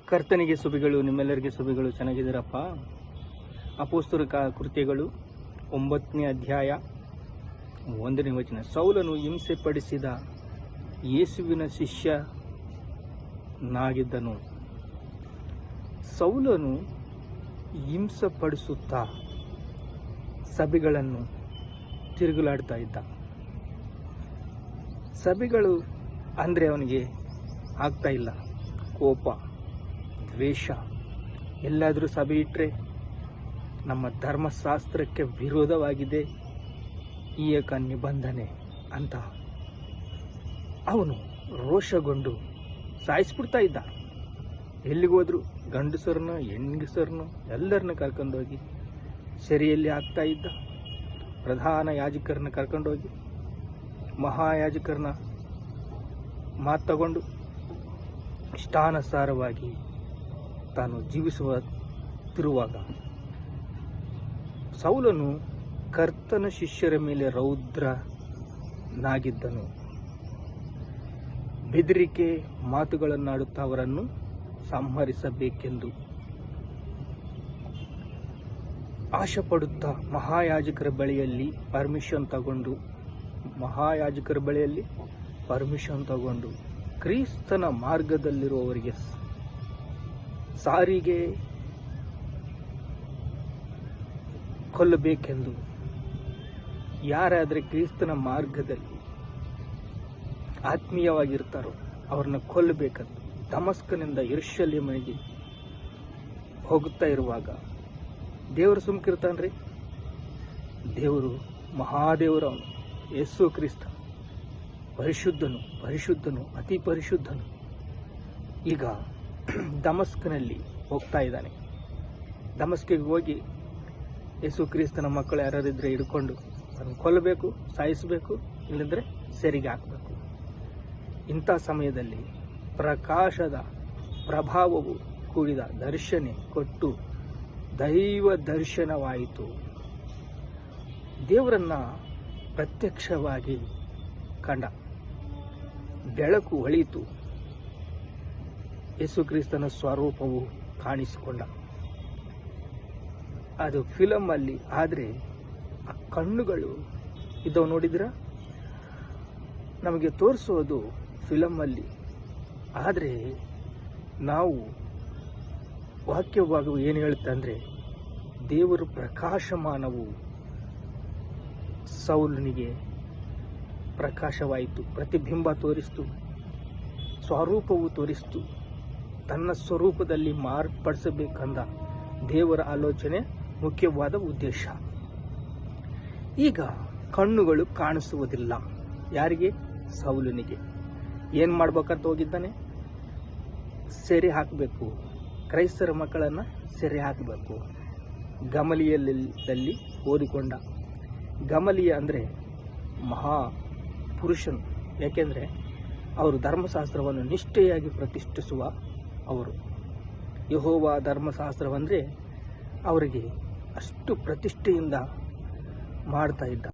ಕರ್ತನಿಗೆ ಸುಬಿಗಳು, ನಿಮ್ಮೆಲ್ಲರಿಗೆ ಸುಬಿಗಳು. ಚೆನ್ನಾಗಿದ್ದೀರಪ್ಪ? ಅಪೊಸ್ತಲರ ಕೃತ್ಯಗಳು 9ನೇ ಅಧ್ಯಾಯ 1ನೇ ವಚನ. ಸೌಲನು ಹಿಂಸೆಪಡಿಸಿದ ಯೇಸುವಿನ ಶಿಷ್ಯನಾಗಿದ್ದನು. ಸೌಲನು ಹಿಂಸೆಪಡಿಸುತ್ತಾ ಸಭೆಗಳನ್ನು ತಿರುಗುಲಾಡ್ತಾ ಇದ್ದ. ಸಭೆಗಳು ಅಂದರೆ ಅವನಿಗೆ ಆಗ್ತಾ ಇಲ್ಲ. ಕೋಪ, ದ್ವೇಷ. ಎಲ್ಲಾದರೂ ಸಭೆ ಇಟ್ಟರೆ ನಮ್ಮ ಧರ್ಮಶಾಸ್ತ್ರಕ್ಕೆ ವಿರೋಧವಾಗಿದೆ ಈ ನಿಬಂಧನೆ ಅಂತ ಅವನು ರೋಷಗೊಂಡು ಸಾಯಿಸ್ಬಿಡ್ತಾ ಇದ್ದ. ಎಲ್ಲಿಗೋದ್ರು ಗಂಡಸರನ್ನ ಹೆಂಗಸರನ್ನ ಎಲ್ಲರನ್ನ ಕರ್ಕೊಂಡೋಗಿ ಸೆರೆಯಲ್ಲಿ ಹಾಕ್ತಾ ಇದ್ದ. ಪ್ರಧಾನ ಯಾಜಕರನ್ನ ಕರ್ಕೊಂಡೋಗಿ ಮಹಾಯಾಜಕರನ್ನ ಮಾತು ತಗೊಂಡು ಇಷ್ಟಾನುಸಾರವಾಗಿ ತಾನು ಜೀವಿಸುತ್ತಿರುವಾಗ ಸೌಲನು ಕರ್ತನ ಶಿಷ್ಯರ ಮೇಲೆ ರೌದ್ರನಾಗಿದ್ದನು. ಬೆದರಿಕೆ ಮಾತುಗಳನ್ನಾಡುತ್ತಾ ಅವರನ್ನು ಸಂಹರಿಸಬೇಕೆಂದು ಆಶೆಪಡುತ್ತಾ ಮಹಾಯಾಜಕರ ಬಳಿಯಲ್ಲಿ ಪರ್ಮಿಷನ್ ತಗೊಂಡು ಕ್ರಿಸ್ತನ ಮಾರ್ಗದಲ್ಲಿರುವವರಿಗೆ ಸಾರಿಗೆ ಕೊಲ್ಲಬೇಕೆಂದು, ಯಾರಾದರೆ ಕ್ರಿಸ್ತನ ಮಾರ್ಗದಲ್ಲಿ ಆತ್ಮೀಯವಾಗಿರ್ತಾರೋ ಅವ್ರನ್ನ ಕೊಲ್ಲಬೇಕಂತ ದಮಸ್ಕನಿಂದ ಯೆರೂಸಲೇಮಿಗೆ ಹೋಗುತ್ತಾ ಇರುವಾಗ ದೇವರು ಸುಮ್ಕಿರ್ತಾನ್ರಿ? ದೇವರು ಮಹಾದೇವರು, ಅವನು ಯೇಸು ಕ್ರಿಸ್ತ ಪರಿಶುದ್ಧನು, ಅತಿ ಪರಿಶುದ್ಧನು. ಈಗ ದಮಸ್ಕನಲ್ಲಿ ಹೋಗ್ತಾ ಇದ್ದಾನೆ. ದಮಸ್ಕಿಗೆ ಹೋಗಿ ಯೇಸು ಕ್ರಿಸ್ತನ ಮಕ್ಕಳು ಯಾರಿದ್ರೆ ಹಿಡ್ಕೊಂಡು ಅದನ್ನು ಕೊಲ್ಲಬೇಕು, ಸಾಯಿಸಬೇಕು, ಇಲ್ಲಂದ್ರೆ ಸೆರೆಗೆ ಹಾಕಬೇಕು. ಇಂಥ ಸಮಯದಲ್ಲಿ ಪ್ರಕಾಶದ ಪ್ರಭಾವವು ಕೂಡಿದ ದರ್ಶನ ಕೊಟ್ಟು ದೈವ ದರ್ಶನವಾಯಿತು. ದೇವರನ್ನ ಪ್ರತ್ಯಕ್ಷವಾಗಿ ಕಂಡ. ಬೆಳಕು ಹೊಳೆಯಿತು. ಯೇಸು ಕ್ರಿಸ್ತನ ಸ್ವರೂಪವು ಕಾಣಿಸಿಕೊಂಡ. ಅದು ಫಿಲಮ್ ಅಲ್ಲಿ. ಆದರೆ ಆ ಕಣ್ಣುಗಳು ಇದ್ದವು ನೋಡಿದ್ರ? ನಮಗೆ ತೋರಿಸೋದು ಫಿಲಮ್ ಅಲ್ಲಿ. ಆದರೆ ನಾವು ವಾಕ್ಯಭಾಗವು ಏನು ಹೇಳುತ್ತೆ ಅಂದರೆ, ದೇವರ ಪ್ರಕಾಶಮಾನವು ಸೌಲನಿಗೆ ಪ್ರಕಾಶವಾಯಿತು. ಪ್ರತಿಬಿಂಬ ತೋರಿಸ್ತು, ಸ್ವರೂಪವು ತೋರಿಸ್ತು. ತನ್ನ ಸ್ವರೂಪದಲ್ಲಿ ಮಾರ್ಪಡಿಸಬೇಕಂದ ದೇವರ ಆಲೋಚನೆ, ಮುಖ್ಯವಾದ ಉದ್ದೇಶ. ಈಗ ಕಣ್ಣುಗಳು ಕಾಣಿಸುವುದಿಲ್ಲ. ಯಾರಿಗೆ? ಸೌಲನಿಗೆ. ಏನು ಮಾಡ್ಬೇಕಂತ ಹೋಗಿದ್ದಾನೆ? ಸೆರೆ ಹಾಕಬೇಕು. ಕ್ರೈಸ್ತರ ಮಕ್ಕಳನ್ನು ಸೆರೆ ಹಾಕಬೇಕು. ಗಮಲಿಯಲ್ಲಿ ಓದಿಕೊಂಡ. ಗಮಲಿಯ ಅಂದರೆ ಮಹಾಪುರುಷನು. ಯಾಕೆಂದರೆ ಅವರು ಧರ್ಮಶಾಸ್ತ್ರವನ್ನು ನಿಷ್ಠೆಯಾಗಿ ಪ್ರತಿಷ್ಠಿಸುವ ಅವರು. ಯೆಹೋವ ಧರ್ಮಶಾಸ್ತ್ರವಂದರೆ ಅವರಿಗೆ ಅಷ್ಟು ಪ್ರತಿಷ್ಠೆಯಿಂದ ಮಾಡ್ತಾ ಇದ್ದ.